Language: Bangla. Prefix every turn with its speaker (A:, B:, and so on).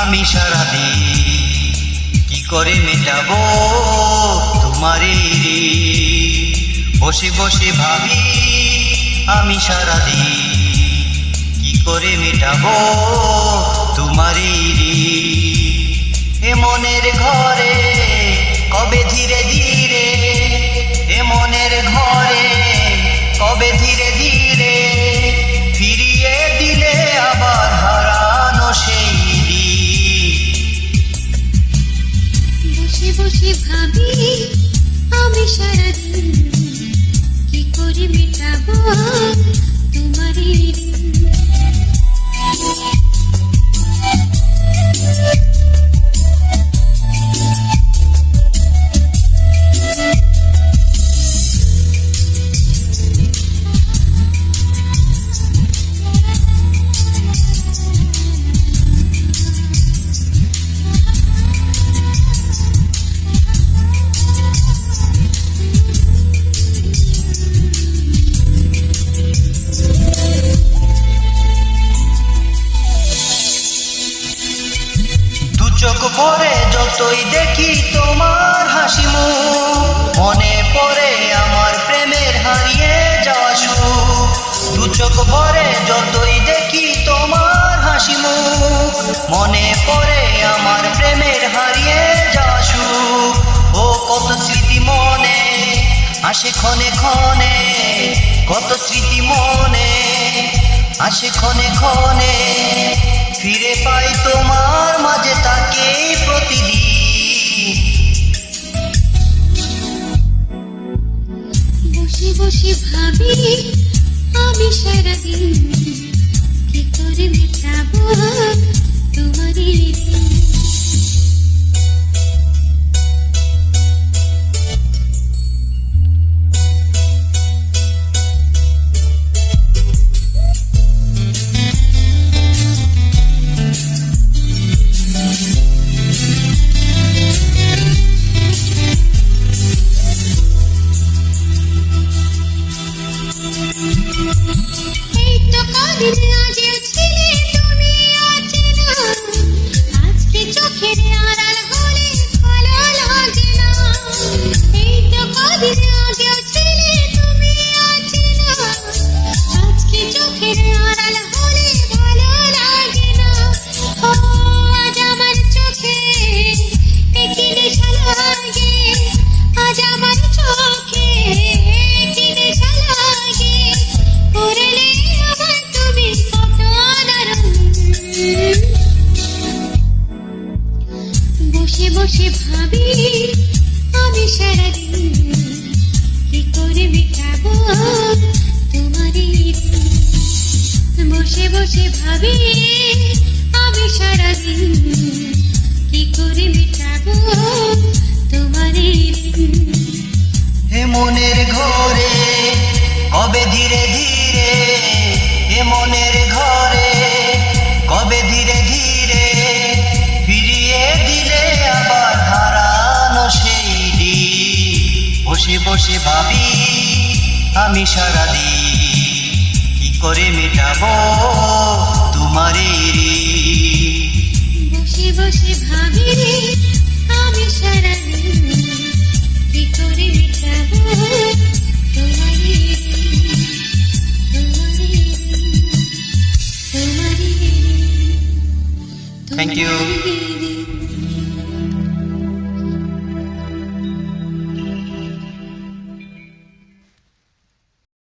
A: আমি সারাদিন কি করে মেটাবো তোমারই বসে বসে ভাবি আমি সারাদিন কি করে মেটাবো তোমারই এ মনের ঘরে কবে ধীরে ধীরে এ মনের ঘরে কবে ধীরে ধীরে ফিরিয়ে দিলে আবার হারানো সেই
B: বসে বসে ভাবি আমি সারাদিন কি করে মেটাবো তোমারই
A: চোখ পরে যতই দেখি তোমার হাসি মুখ মনে পড়ে আমার প্রেমের হারিয়ে যাওয়া সুখ দু চোখ পরে যতই দেখি তোমার হাসি মুখ মনে পড়ে আমার প্রেমের হারিয়ে যাওয়া সুখ ও কত স্মৃতি মনে আসে ক্ষণে ক্ষণে কত স্মৃতি মনে আসে ক্ষণে ক্ষণে ফিরে পাই তোমার মাঝে তাকে প্রতিদিন
B: বসে বসে ভাবি আমি সারাদিন কি করে মেটাবো তোমারই এই তো কদিন আগে ছিলে তুমি অচেনা আজকে চোখের আড়াল হলে ভালো লাগে না এই তো কদিন আগে ছিলে তুমি অচেনা আজকে চোখের আড়াল হলে ভালো লাগে না ও আজ আমার চোখে কি নেশা লাগে আজ আমার চোখে কি নেশা লাগে করলে আমার তুমি কত দারুণ বসে বসে ভাবি আমি সারাদিন কি করে মেটাবো তোমারই বসে বসে ভাবি আমি সারাদিন কি করে মেটাবো তোমারই
A: হে মনের ঘরে কবে ধীরে ধীরে হে মনের ঘরে কবে ধীরে ধীরে ফিরিয়ে দিলে আবার হারানো সেই দিন বসে বসে ভাবি আমি সারাদিন কি করে মেটাবো তোমারই
B: বসে বসে ভাবি আমি সারাদিন কি করে মেটাবো তোমারই